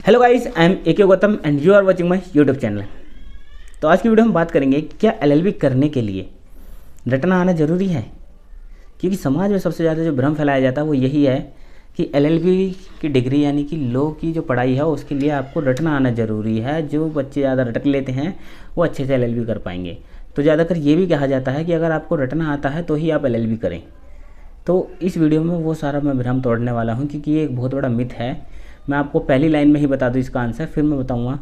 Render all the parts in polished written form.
Hello guys, I am A K Gautam and you are watching my YouTube channel. तो आज की video में बात करेंगे क्या एलएलबी करने के लिए रटना आना ज़रूरी है। क्योंकि समाज में सबसे ज़्यादा जो भ्रम फैलाया जाता है वो यही है कि एलएलबी की डिग्री यानी कि लॉ की जो पढ़ाई है उसके लिए आपको रटना आना ज़रूरी है। जो बच्चे ज़्यादा रट लेते हैं वो अच्छे से एलएलबी कर पाएंगे। तो ज़्यादातर ये भी कहा जाता है कि अगर आपको रटना आता है तो ही आप एलएलबी करें। तो इस वीडियो में वो सारा मैं भ्रम तोड़ने वाला हूँ, क्योंकि ये एक बहुत बड़ा मिथ है। मैं आपको पहली लाइन में ही बता दूँ इसका आंसर, फिर मैं बताऊँगा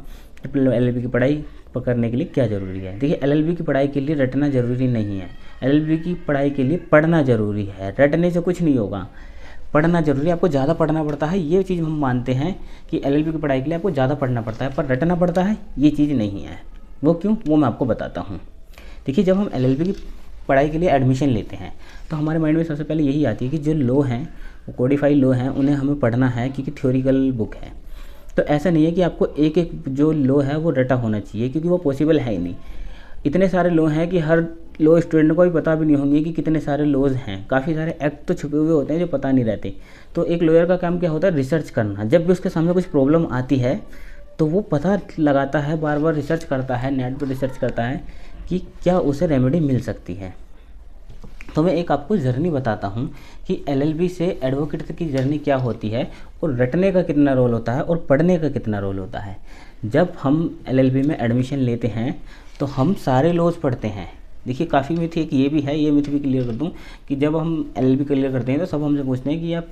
कि एलएलबी की पढ़ाई करने के लिए क्या ज़रूरी है। देखिए, एलएलबी की पढ़ाई के लिए रटना ज़रूरी नहीं है। एलएलबी की पढ़ाई के लिए पढ़ना ज़रूरी है। रटने से कुछ नहीं होगा, पढ़ना ज़रूरी है। आपको ज़्यादा पढ़ना पड़ता है, ये चीज़ हम मानते हैं कि एलएलबी की पढ़ाई के लिए आपको ज़्यादा पढ़ना पड़ता है, पर रटना पड़ता है ये चीज़ नहीं है। वो क्यों, वो मैं आपको बताता हूँ। देखिए, जब हम एलएलबी की पढ़ाई के लिए एडमिशन लेते हैं तो हमारे माइंड में सबसे पहले यही आती है कि जो लॉ हैं, वो कोडिफाइड लॉ हैं, उन्हें हमें पढ़ना है क्योंकि थ्योरिकल बुक है। तो ऐसा नहीं है कि आपको एक एक जो लॉ है वो रटा होना चाहिए, क्योंकि वो पॉसिबल है ही नहीं। इतने सारे लॉ हैं कि हर लॉ स्टूडेंट को भी पता भी नहीं होंगे कि कितने सारे लॉज हैं। काफ़ी सारे एक्ट तो छुपे हुए होते हैं जो पता नहीं रहते। तो एक लॉयर का काम क्या होता है, रिसर्च करना। जब भी उसके सामने कुछ प्रॉब्लम आती है तो वो पता लगाता है, बार बार रिसर्च करता है, नेट पर रिसर्च करता है कि क्या उसे रेमेडी मिल सकती है। तो मैं एक आपको जर्नी बताता हूँ कि एलएलबी से एडवोकेट तक की जर्नी क्या होती है, और रटने का कितना रोल होता है और पढ़ने का कितना रोल होता है। जब हम एलएलबी में एडमिशन लेते हैं तो हम सारे लॉज पढ़ते हैं। देखिए, काफ़ी मिथ एक ये भी है, ये मिथ भी क्लियर कर दूँ कि जब हम एलएलबी क्लियर करते हैं तो सब हमसे पूछते हैं कि आप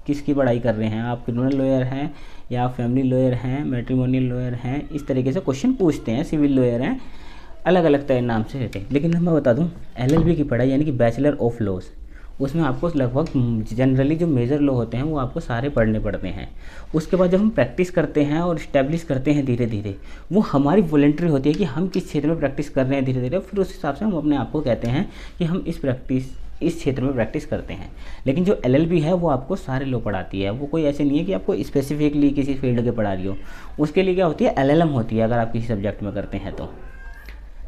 किसकी पढ़ाई कर रहे हैं, आप क्रिमिनल लॉयर हैं या आप फैमिली लॉयर हैं, मैट्रिमोनियल लॉयर हैं। इस तरीके से क्वेश्चन पूछते हैं। सिविल लॉयर हैं, अलग अलग तरह नाम से रहते हैं। लेकिन मैं बता दूं, एलएलबी की पढ़ाई यानी कि बैचलर ऑफ लॉज, उसमें आपको लगभग जनरली जो मेजर लॉ होते हैं वो आपको सारे पढ़ने पड़ते हैं। उसके बाद जब हम प्रैक्टिस करते हैं और इस्टेब्लिश करते हैं धीरे धीरे, वो हमारी वॉलंटरी होती है कि हम किस क्षेत्र में प्रैक्टिस कर रहे हैं धीरे धीरे। फिर उस हिसाब से हम अपने आप को कहते हैं कि हम इस क्षेत्र में प्रैक्टिस करते हैं। लेकिन जो एलएलबी है वो आपको सारे लॉ पढ़ाती है। वो कोई ऐसे नहीं है कि आपको स्पेसिफिकली किसी फील्ड के पढ़ा रही हो। उसके लिए क्या होती है, एलएलएम होती है अगर आप किसी सब्जेक्ट में करते हैं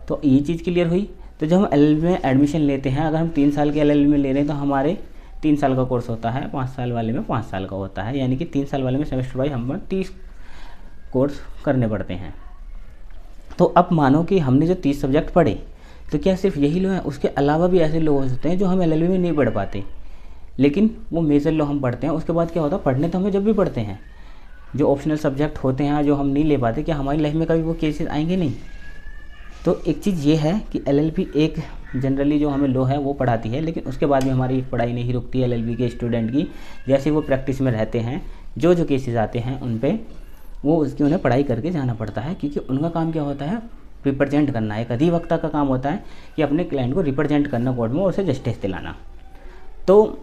तो ये चीज़ क्लियर हुई। तो जब हम एलएलबी में एडमिशन लेते हैं, अगर हम 3 साल के एलएलबी में ले रहे हैं तो हमारे 3 साल का कोर्स होता है, 5 साल वाले में 5 साल का होता है। यानी कि 3 साल वाले में सेमेस्टर वाइज हमें 30 कोर्स करने पड़ते हैं। तो अब मानो कि हमने जो 30 सब्जेक्ट पढ़े, तो क्या सिर्फ यही लो है? उसके अलावा भी ऐसे लो हो सकते हैं जो हम एलएलबी में नहीं पढ़ पाते, लेकिन वो मेजर लो हम पढ़ते हैं। उसके बाद क्या होता है, पढ़ने तो हमें जब भी पढ़ते हैं, जो ऑप्शनल सब्जेक्ट होते हैं जो हम नहीं ले पाते, क्या हमारी लाइफ में कभी वो केसेस आएंगे? नहीं। तो एक चीज़ ये है कि एलएलबी एक जनरली जो हमें लॉ है वो पढ़ाती है, लेकिन उसके बाद भी हमारी पढ़ाई नहीं रुकती है एलएलबी के स्टूडेंट की। जैसे वो प्रैक्टिस में रहते हैं, जो केसेस आते हैं उन पे वो उसकी उन्हें पढ़ाई करके जाना पड़ता है, क्योंकि उनका काम क्या होता है, रिप्रेजेंट करना। एक अधिवक्ता का काम होता है कि अपने क्लाइंट को रिप्रेजेंट करना कोर्ट में और उसे जस्टिस दिलाना। तो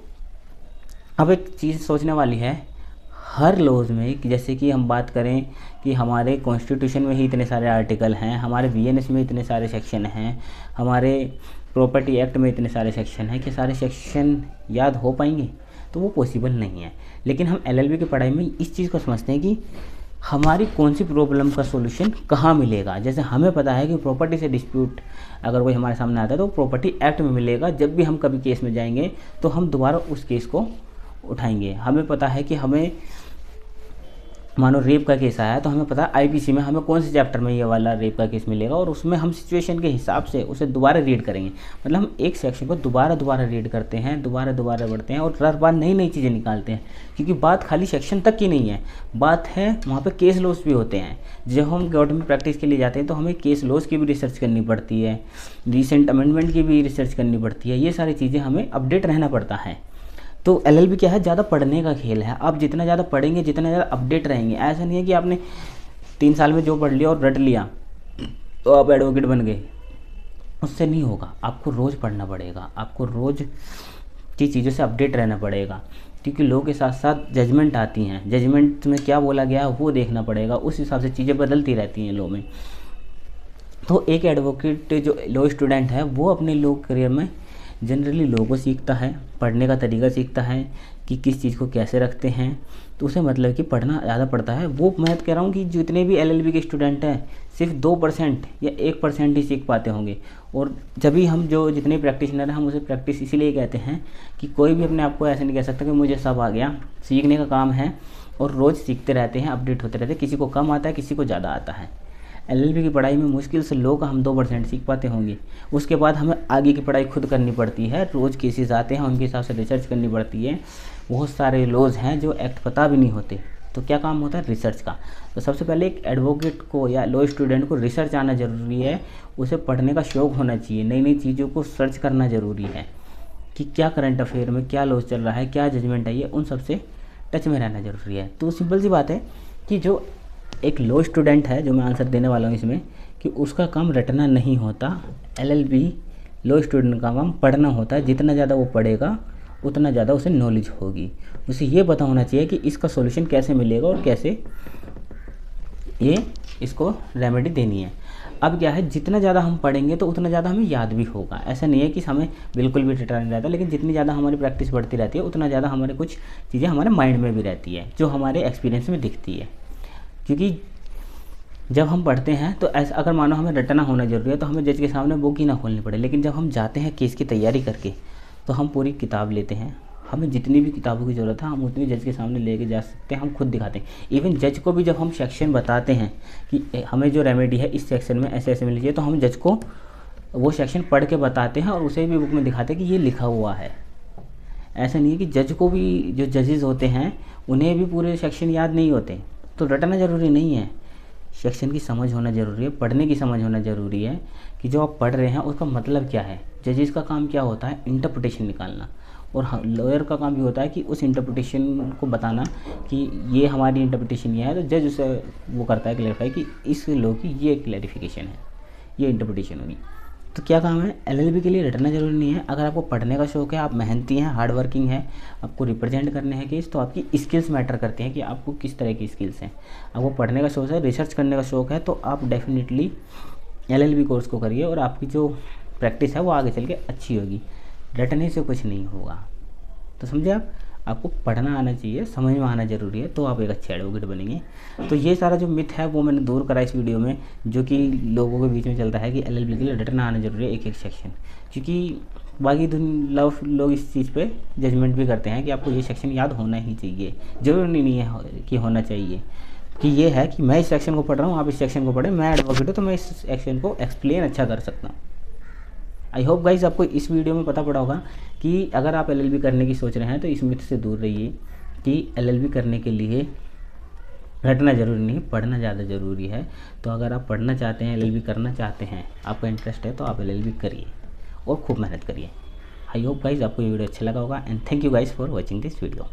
अब एक चीज़ सोचने वाली है, हर लॉज में जैसे कि हम बात करें कि हमारे कॉन्स्टिट्यूशन में ही इतने सारे आर्टिकल हैं, हमारे बीएनएस में इतने सारे सेक्शन हैं, हमारे प्रॉपर्टी एक्ट में इतने सारे सेक्शन हैं, कि सारे सेक्शन याद हो पाएंगे? तो वो पॉसिबल नहीं है। लेकिन हम एलएलबी की पढ़ाई में इस चीज़ को समझते हैं कि हमारी कौन सी प्रॉब्लम का सॉल्यूशन कहाँ मिलेगा। जैसे हमें पता है कि प्रॉपर्टी से डिस्प्यूट अगर कोई हमारे सामने आता है तो प्रॉपर्टी एक्ट में मिलेगा। जब भी हम कभी केस में जाएंगे तो हम दोबारा उस केस को उठाएंगे। हमें पता है कि हमें मानो रेप का केस आया तो हमें पता है आईपीसी में हमें कौन से चैप्टर में ये वाला रेप का केस मिलेगा, और उसमें हम सिचुएशन के हिसाब से उसे दोबारा रीड करेंगे। मतलब हम एक सेक्शन को दोबारा रीड करते हैं, दोबारा पढ़ते हैं, और हर बार नई नई चीज़ें निकालते हैं। क्योंकि बात खाली सेक्शन तक की नहीं है, बात है वहाँ पे केस लॉज भी होते हैं। जब हम कोर्ट में प्रैक्टिस के लिए जाते हैं तो हमें केस लॉज की भी रिसर्च करनी पड़ती है, रिसेंट अमेंडमेंट की भी रिसर्च करनी पड़ती है। ये सारी चीज़ें हमें अपडेट रहना पड़ता है। तो एलएलबी क्या है, ज़्यादा पढ़ने का खेल है। आप जितना ज़्यादा पढ़ेंगे, जितना ज़्यादा अपडेट रहेंगे। ऐसा नहीं है कि आपने 3 साल में जो पढ़ लिया और रट लिया तो आप एडवोकेट बन गए, उससे नहीं होगा। आपको रोज़ पढ़ना पड़ेगा, आपको रोज़ की चीज़ों से अपडेट रहना पड़ेगा, क्योंकि लॉ के साथ साथ जजमेंट आती हैं। जजमेंट में क्या बोला गया वो देखना पड़ेगा, उस हिसाब से चीज़ें बदलती रहती हैं लॉ में। तो एक एडवोकेट जो लॉ स्टूडेंट है वो अपने लॉ करियर में जनरली लॉ को सीखता है, पढ़ने का तरीका सीखता है कि किस चीज़ को कैसे रखते हैं। तो उसे मतलब कि पढ़ना ज़्यादा पड़ता है। वो मैं कह रहा हूँ कि जितने भी एलएलबी के स्टूडेंट हैं सिर्फ 2% या 1% ही सीख पाते होंगे। और जब भी हम जो जितने प्रैक्टिशनर हैं हम उसे प्रैक्टिस इसीलिए कहते हैं कि कोई भी अपने आप को ऐसे नहीं कह सकता कि मुझे सब आ गया। सीखने का काम है और रोज़ सीखते रहते हैं, अपडेट होते रहते हैं। किसी को कम आता है, किसी को ज़्यादा आता है। एलएलबी की पढ़ाई में मुश्किल से लोग हम 2% सीख पाते होंगे। उसके बाद हमें आगे की पढ़ाई खुद करनी पड़ती है। रोज़ केसेस आते हैं, उनके हिसाब से रिसर्च करनी पड़ती है। बहुत सारे लॉज हैं जो एक्ट पता भी नहीं होते। तो क्या काम होता है रिसर्च का। तो सबसे पहले एक एडवोकेट को या लॉ स्टूडेंट को रिसर्च आना ज़रूरी है। उसे पढ़ने का शौक़ होना चाहिए, नई नई चीज़ों को सर्च करना ज़रूरी है कि क्या करंट अफेयर में क्या लॉज चल रहा है, क्या जजमेंट है, ये उन सबसे टच में रहना ज़रूरी है। तो सिंपल सी बात है कि जो एक लॉ स्टूडेंट है, जो मैं आंसर देने वाला हूँ इसमें, कि उसका काम रटना नहीं होता। एलएलबी लॉ स्टूडेंट का काम पढ़ना होता है। जितना ज़्यादा वो पढ़ेगा उतना ज़्यादा उसे नॉलेज होगी। उसे ये पता होना चाहिए कि इसका सॉल्यूशन कैसे मिलेगा और कैसे ये इसको रेमेडी देनी है। अब क्या है, जितना ज़्यादा हम पढ़ेंगे तो उतना ज़्यादा हमें याद भी होगा। ऐसा नहीं है कि हमें बिल्कुल भी रटा नहीं रहता, लेकिन जितनी ज़्यादा हमारी प्रैक्टिस बढ़ती रहती है उतना ज़्यादा हमारे कुछ चीज़ें हमारे माइंड में भी रहती है, जो हमारे एक्सपीरियंस में दिखती है। क्योंकि जब हम पढ़ते हैं तो ऐसा, अगर मानो हमें रटना होना ज़रूरी है तो हमें जज के सामने बुक ही ना खोलनी पड़े। लेकिन जब हम जाते हैं केस की तैयारी करके तो हम पूरी किताब लेते हैं। हमें जितनी भी किताबों की ज़रूरत है हम उतनी जज के सामने लेके जा सकते हैं, हम खुद दिखाते हैं। इवन जज को भी जब हम सेक्शन बताते हैं कि हमें जो रेमेडी है इस सेक्शन में ऐसे ऐसे मिलनी चाहिए, तो हम जज को वो सेक्शन पढ़ के बताते हैं और उसे भी बुक में दिखाते हैं कि ये लिखा हुआ है। ऐसा नहीं है कि जज को भी, जो जजेस होते हैं उन्हें भी पूरे सेक्शन याद नहीं होते। तो रटना ज़रूरी नहीं है, सेक्शन की समझ होना ज़रूरी है, पढ़ने की समझ होना ज़रूरी है कि जो आप पढ़ रहे हैं उसका मतलब क्या है। जजेस का काम क्या होता है, इंटरप्रिटेशन निकालना, और लॉयर का काम भी होता है कि उस इंटरप्रिटेशन को बताना कि ये हमारी इंटरप्रिटेशन ये है। तो जज उसे वो करता है क्लैरिफाई कि इस लॉ की ये क्लैरिफिकेशन है, ये इंटरप्रिटेशन होगी। तो क्या काम है, एलएलबी के लिए रटना ज़रूरी नहीं है। अगर आपको पढ़ने का शौक़ है, आप मेहनती हैं, हार्ड वर्किंग है, आपको रिप्रेजेंट करने हैं केस, तो आपकी स्किल्स मैटर करते हैं कि आपको किस तरह की स्किल्स हैं। आपको पढ़ने का शौक़ है, रिसर्च करने का शौक़ है, तो आप डेफिनेटली एलएलबी कोर्स को करिए और आपकी जो प्रैक्टिस है वो आगे चल के अच्छी होगी। रटने से कुछ नहीं होगा। तो समझे आप, आपको पढ़ना आना चाहिए, समझ में आना ज़रूरी है, तो आप एक अच्छे एडवोकेट बनेंगे। तो ये सारा जो मिथ है वो मैंने दूर करा इस वीडियो में, जो कि लोगों के बीच में चलता है कि एलएलबी के लिए रटना आना ज़रूरी है एक एक सेक्शन। क्योंकि बाकी लोग इस चीज़ पे जजमेंट भी करते हैं कि आपको ये सेक्शन याद होना ही चाहिए। ज़रूरी नहीं है कि होना चाहिए, कि ये है कि मैं इस सेक्शन को पढ़ रहा हूँ, आप इस सेक्शन को पढ़ें, मैं एडवोकेट हूँ तो मैं इस सेक्शन को एक्सप्लेन अच्छा कर सकता हूँ। आई होप गाइज आपको इस वीडियो में पता पड़ा होगा कि अगर आप एलएलबी करने की सोच रहे हैं तो इस मिथ से दूर रहिए कि एलएलबी करने के लिए रटना ज़रूरी नहीं, पढ़ना ज़्यादा ज़रूरी है। तो अगर आप पढ़ना चाहते हैं, एलएलबी करना चाहते हैं, आपका इंटरेस्ट है, तो आप एलएलबी करिए और खूब मेहनत करिए। आई होप गाइज आपको ये वीडियो अच्छा लगा होगा, and thank you guys for watching this video.